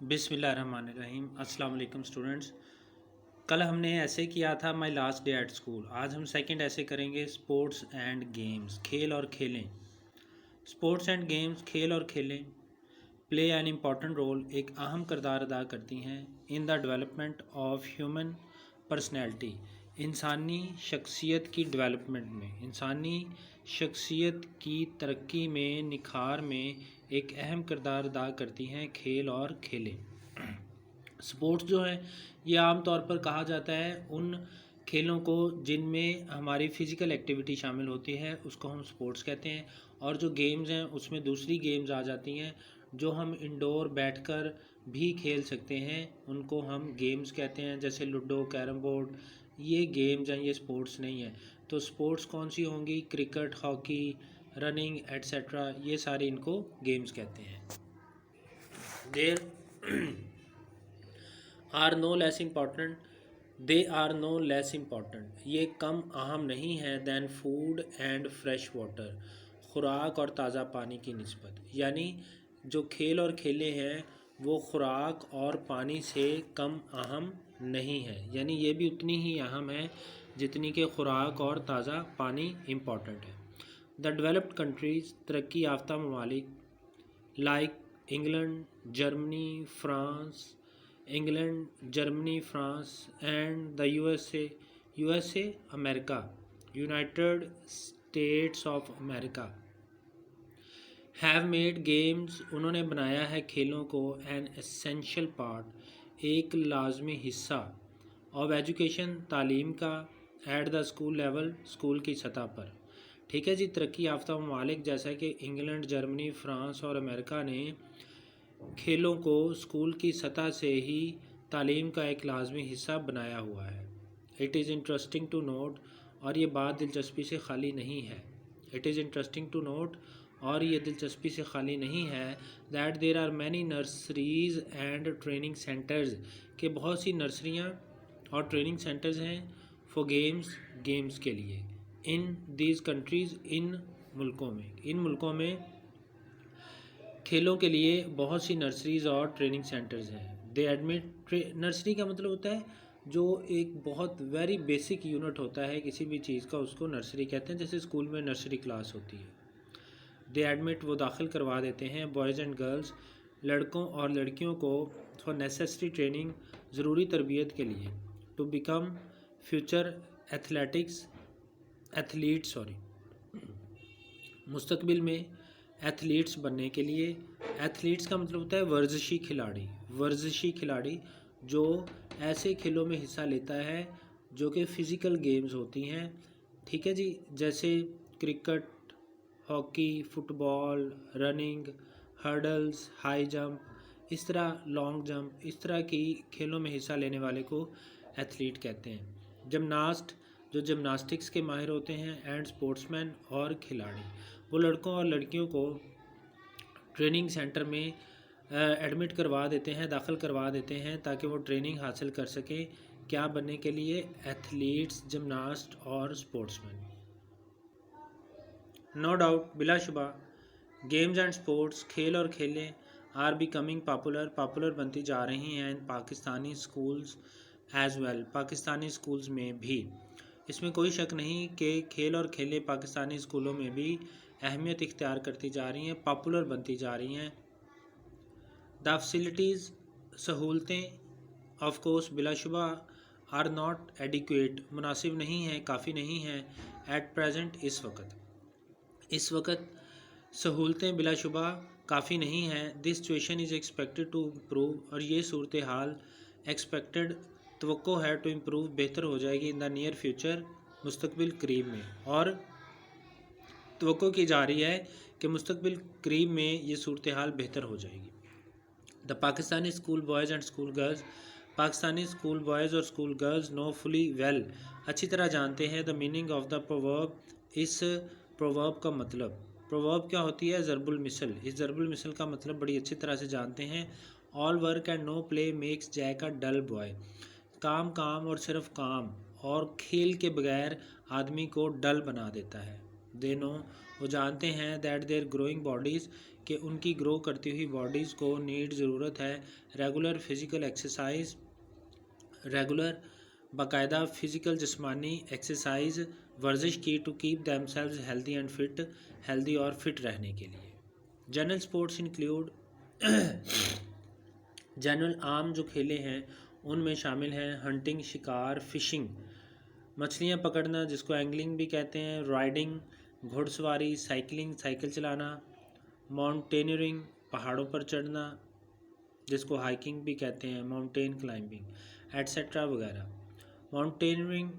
बिस्मिल्लाहिर्रहमानिर्रहीम। अस्सलाम वालेकुम स्टूडेंट्स। कल हमने ऐसे किया था my last day at school. आज हम सेकंड ऐसे करेंगे स्पोर्ट्स एंड गेम्स, खेल और खेलें। स्पोर्ट्स एंड गेम्स, खेल और खेलें, प्ले एन इम्पॉर्टेंट रोल, एक अहम किरदार अदा करती हैं in the development of human personality, इंसानी शख्सियत की डेवलपमेंट में, इंसानी शख्सियत की तरक्की में, निखार में एक अहम किरदार अदा करती हैं खेल और खेलें। स्पोर्ट्स जो है ये आम तौर पर कहा जाता है उन खेलों को जिनमें हमारी फ़िज़िकल एक्टिविटी शामिल होती है, उसको हम स्पोर्ट्स कहते हैं। और जो गेम्स हैं उसमें दूसरी गेम्स आ जाती हैं जो हम इंडोर बैठकर भी खेल सकते हैं, उनको हम गेम्स कहते हैं, जैसे लूडो, कैरम बोर्ड। ये गेम्स हैं, ये स्पोर्ट्स नहीं है। तो स्पोर्ट्स कौन सी होंगी? क्रिकेट, हॉकी, रनिंग एट्सेट्रा, ये सारे इनको गेम्स कहते हैं। There are no less important, they are no less important, ये कम अहम नहीं है than food and fresh water, खुराक और ताज़ा पानी की निस्बत। यानी जो खेल और खेले हैं वो खुराक और पानी से कम अहम नहीं है, यानी ये भी उतनी ही अहम है जितनी कि खुराक और ताज़ा पानी इम्पॉर्टेंट है। द डेवलप्ड कंट्रीज़, तरक्की याफ्ता ममालिक, like England, Germany, France, England, Germany, France and the USA America, United states of America, have made games, उन्होंने बनाया है खेलों को एन एसेंशियल पार्ट, एक लाजमी हिस्सा, ऑफ एजुकेशन, तालीम का, at the school level, school की सतह पर। ठीक है जी। तरक्की याफ्ता ममालिक जैसा कि इंग्लैंड, जर्मनी, फ्रांस और अमेरिका ने खेलों को स्कूल की सतह से ही तालीम का एक लाजमी हिस्सा बनाया हुआ है। It is interesting to note, और ये बात दिलचस्पी से खाली नहीं है। It is interesting to note, और ये दिलचस्पी से खाली नहीं है, that there are many nurseries and training centres, के बहुत सी नर्सरियाँ और ट्रेनिंग सेंटर्स हैं फॉर गेम्स, गेम्स के लिए, इन दीज कंट्रीज़, इन मुल्कों में खेलों के लिए बहुत सी नर्सरीज़ और ट्रेनिंग सेंटर्स हैं। दे एडमिट, नर्सरी का मतलब होता है जो एक बहुत वेरी बेसिक यूनिट होता है किसी भी चीज़ का, उसको नर्सरी कहते हैं। जैसे स्कूल में नर्सरी क्लास होती है। दे एडमिट, वो दाखिल करवा देते हैं, बॉयज़ एंड गर्ल्स, लड़कों और लड़कियों को, फॉर नेसेसरी ट्रेनिंग, ज़रूरी तरबियत के लिए, टू बिकम फ्यूचर एथलीट्स, मुस्तकबिल में एथलीट्स बनने के लिए। एथलीट्स का मतलब होता है वर्जिशी खिलाड़ी, वर्जिशी खिलाड़ी जो ऐसे खेलों में हिस्सा लेता है जो कि फ़िज़िकल गेम्स होती हैं। ठीक है जी। जैसे cricket, hockey, football, running, hurdles, high jump, इस तरह लॉन्ग जंप, इस तरह की खेलों में हिस्सा लेने वाले को एथलीट कहते हैं। जिमनास्ट, जो जिमनास्टिक्स के माहिर होते हैं, एंड स्पोर्ट्समैन, और खिलाड़ी, वो लड़कों और लड़कियों को ट्रेनिंग सेंटर में एडमिट करवा देते हैं, दाखिल करवा देते हैं, ताकि वो ट्रेनिंग हासिल कर सकें क्या बनने के लिए? एथलीट्स, जिमनास्ट और स्पोर्ट्समैन। नो डाउट, बिलाशुबा, गेम्स एंड स्पोर्ट्स, खेल और खेलें, आर बिकमिंग पॉपुलर बनती जा रही हैं इन Pakistani schools as well, Pakistani schools में भी। इसमें कोई शक नहीं कि खेल और खेलें पाकिस्तानी स्कूलों में भी अहमियत इख्तियार करती जा रही हैं, पॉपुलर बनती जा रही हैं। द फैसिलिटीज़, सहूलतें, ऑफ कोर्स बिलाशुबा, आर नॉट एडिक्वेट, मुनासिब नहीं हैं, काफ़ी नहीं हैं, एट प्रेजेंट, इस वक्त सहूलतें बिलाशुबा काफ़ी नहीं हैं। This situation is expected to improve, और ये सूरत हाल एक्सपेक्टेड, तवक्को है, टू इम्प्रूव, बेहतर हो जाएगी, इन द नियर फ्यूचर, मुस्तकबिल करीब में, और तवक्को की जा रही है कि मुस्तकबिल करीब में ये सूरत हाल बेहतर हो जाएगी। The Pakistani school boys and school girls, Pakistani school boys और school girls know fully well, अच्छी तरह जानते हैं, the meaning of the proverb, इस प्रोवर्ब का मतलब। प्रोवर्ब क्या होती है? ज़रबुल मिसल, इस ज़रबुल मिसल का मतलब बड़ी अच्छी तरह से जानते हैं। All work and no play makes Jack a dull boy, काम काम और सिर्फ काम और खेल के बगैर आदमी को डल बना देता है। दे नो, वो जानते हैं, दैट देयर ग्रोइंग बॉडीज़, कि उनकी ग्रो करती हुई बॉडीज़ को ज़रूरत है रेगुलर फिज़िकल एक्सरसाइज, रेगुलर बाकायदा फ़िज़िकल जिस्मानी एक्सरसाइज वर्जिश की to keep themselves healthy and fit, healthy और फिट रहने के लिए। जनरल स्पोर्ट्स इंक्लूड जनरल आम जो खेले हैं उनमें शामिल हैं हंटिंग शिकार, फिशिंग मछलियाँ पकड़ना जिसको एंगलिंग भी कहते हैं, राइडिंग घुड़सवारी, साइकिलिंग साइकिल चलाना, माउंटेनियरिंग पहाड़ों पर चढ़ना जिसको हाइकिंग भी कहते हैं, माउंटेन क्लाइंबिंग एट्सेट्रा वगैरह। Mountaineering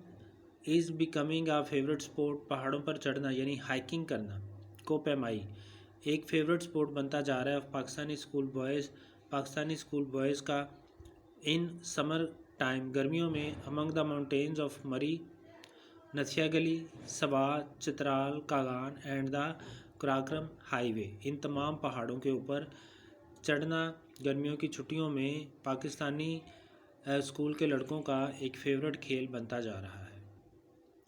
is becoming a favourite sport, पहाड़ों पर चढ़ना यानी हाइकिंग करना कोपेमाई एक फेवरेट स्पोर्ट बनता जा रहा है of Pakistani school boys, Pakistani school boys का इन समर टाइम गर्मियों में among the mountains of Murree, Nathia Gali, Swat, Chitral, Kaghan and the Karakoram highway, इन तमाम पहाड़ों के ऊपर चढ़ना गर्मियों की छुट्टियों में पाकिस्तानी स्कूल के लड़कों का एक फेवरेट खेल बनता जा रहा है।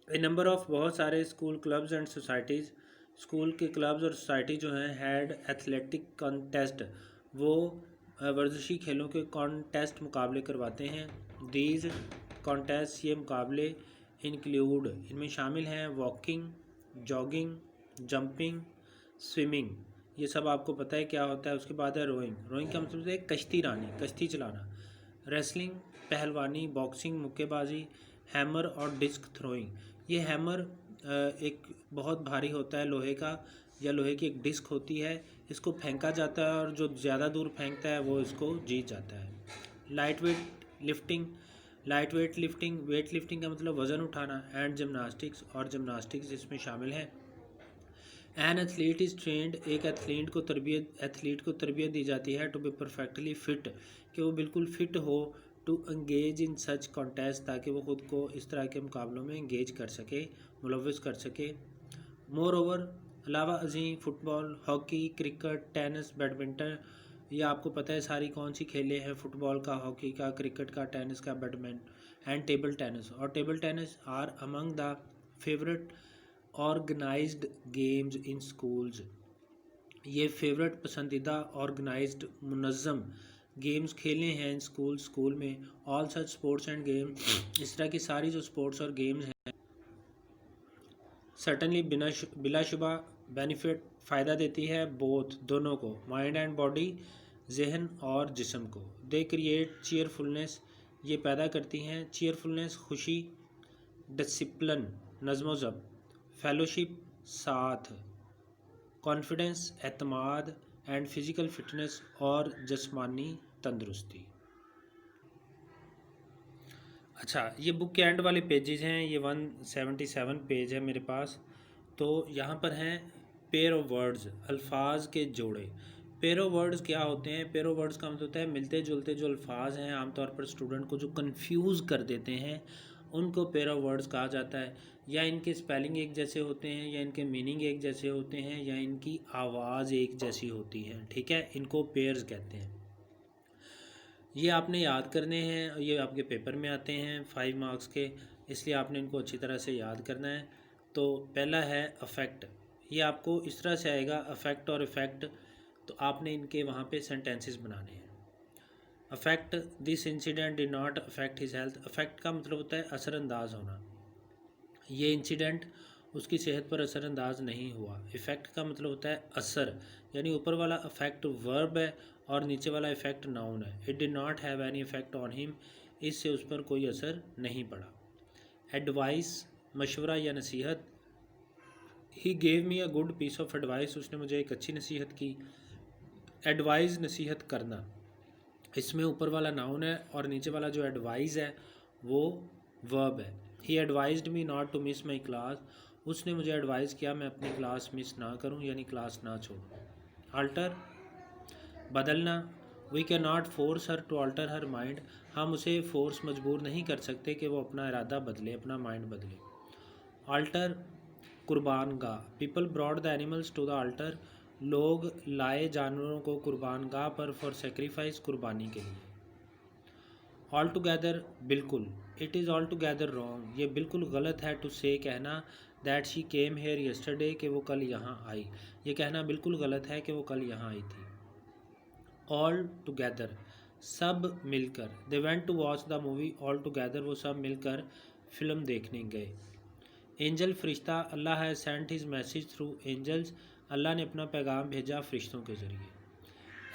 ए नंबर ऑफ बहुत सारे school clubs and societies, school के क्लब्स और सोसाइटी जो हैं हैड एथलेटिक कॉन्टेस्ट, वो वर्जिशी खेलों के कॉन्टेस्ट मुकाबले करवाते हैं। दीज कॉन्टेस्ट ये मुकाबले इंक्लूड इनमें शामिल हैं वॉकिंग, जॉगिंग, जंपिंग, स्विमिंग, ये सब आपको पता है क्या होता है। उसके बाद है रोइंग, रोइंग का मतलब है कश्ती रानी, कश्ती चलाना। रेसलिंग पहलवानी, बॉक्सिंग मुक्केबाजी, हैमर और डिस्क थ्रोइंग, ये हैमर एक बहुत भारी होता है लोहे का, या लोहे की एक डिस्क होती है, इसको फेंका जाता है और जो ज़्यादा दूर फेंकता है वो इसको जीत जाता है। Light weight lifting, light weight lifting, weight lifting का मतलब वज़न उठाना, एंड जिमनास्टिक्स, और जिमनास्टिक्स इसमें शामिल है। एन एथलीट इज़ ट्रेंड, एक एथलीट को तरबियत दी जाती है टू बी परफेक्टली फिट, कि वो बिल्कुल फिट हो, to engage in such contest, ताकि वो ख़ुद को इस तरह के मुकाबलों में एंगेज कर सके, मुलव्वस कर सके। मोर ओवर अलावा अजीम football, hockey, cricket, tennis, badminton, ये आपको पता है सारी कौन सी खेले हैं, फुटबॉल का, हॉकी का, क्रिकेट का, टेनिस का, बैडमिंटन एंड टेबल टेनिस, और table tennis are among the favourite organised games in schools, ये फेवरेट पसंदीदा ऑर्गेनाइज्ड मुनज़्ज़म गेम्स खेले हैं इन स्कूल में। All such sports and game, इस तरह की सारी जो स्पोर्ट्स और गेम्स हैं सर्टनली बिलाशुबा बेनिफिट फ़ायदा देती है बोथ दोनों को, माइंड एंड बॉडी, जहन और जिस्म को। दे क्रिएट चीयरफुलनेस, ये पैदा करती हैं चीयरफुलनेस खुशी, डिसिप्लिन नज़्म ज़ब्त, फेलोशिप साथ, कॉन्फिडेंस एतमाद, एंड फिज़िकल फिटनेस और जिस्मानी तंदुरुस्ती। अच्छा, ये बुक के एंड वाले पेजेस हैं, ये 177 पेज है मेरे पास। तो यहाँ पर हैं पेयर ऑफ वर्ड्स, अल्फाज के जोड़े। पेयर ऑफ वर्ड्स क्या होते हैं? पेयर ऑफ वर्ड्स का मतलब होता है मिलते जुलते जो अल्फाज हैं, आमतौर पर स्टूडेंट को जो कंफ्यूज कर देते हैं उनको पेयर ऑफ वर्ड्स कहा जाता है। या इनके स्पेलिंग एक जैसे होते हैं, या इनके मीनिंग एक जैसे होते हैं, या इनकी आवाज़ एक जैसी होती है, ठीक है, इनको पेयर्स कहते हैं। ये आपने याद करने हैं, ये आपके पेपर में आते हैं 5 मार्क्स के, इसलिए आपने इनको अच्छी तरह से याद करना है। तो पहला है अफेक्ट, ये आपको इस तरह से आएगा अफेक्ट और इफ़ेक्ट, तो आपने इनके वहाँ पे सेंटेंसेस बनाने हैं। Affect, this incident did not affect his health, affect का मतलब होता है असरअंदाज होना, ये इंसिडेंट उसकी सेहत पर असरअंदाज नहीं हुआ। इफ़ेक्ट का मतलब होता है असर, यानी ऊपर वाला अफेक्ट वर्ब है और नीचे वाला इफ़ेक्ट नाउन है। It did not have any effect on him, इससे उस पर कोई असर नहीं पड़ा। एडवाइस, मशवरा या नसीहत, he gave me a good piece of advice, उसने मुझे एक अच्छी नसीहत की। एडवाइस नसीहत करना, इसमें ऊपर वाला नाउन है और नीचे वाला जो एडवाइस है वो वर्ब है। He advised me not to miss my class, उसने मुझे एडवाइस किया मैं अपनी क्लास मिस ना करूं, यानी क्लास ना छोड़ूं। अल्टर, बदलना, we can not force her to alter her mind, हम उसे फोर्स मजबूर नहीं कर सकते कि वो अपना इरादा बदले, अपना माइंड बदले। अल्टर, कुर्बान गाह, people brought the animals to the altar, लोग लाए जानवरों को कुर्बान गाह पर फॉर सेक्रीफाइस, कुर्बानी के लिए। ऑल टुगेदर, बिल्कुल, it is all together wrong, ये बिल्कुल गलत है टू से कहना that she came here yesterday, कि वो कल यहाँ आई। ये कहना बिल्कुल गलत है कि वो कल यहाँ आई थी। ऑल टुगेदर, सब मिलकर। They went to watch the movie all together, वो सब मिलकर फिल्म देखने गए। एंजल, फरिश्ता। Allah has sent his message through angels, Allah ने अपना पैगाम भेजा फरिश्तों के ज़रिए।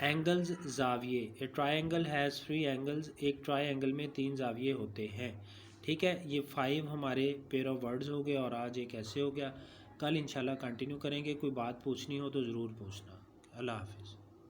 एंगल्स, जाविये। ए ट्राइंगल हैज़ 3 एंगल्स, एक ट्राइंगल में 3 जाविये होते हैं। ठीक है, ये 5 हमारे पेयर ऑफ वर्ड्स हो गए और आज एक ऐसे हो गया। कल इंशाल्लाह कंटिन्यू करेंगे। कोई बात पूछनी हो तो ज़रूर पूछना। अल्लाह हाफिज़।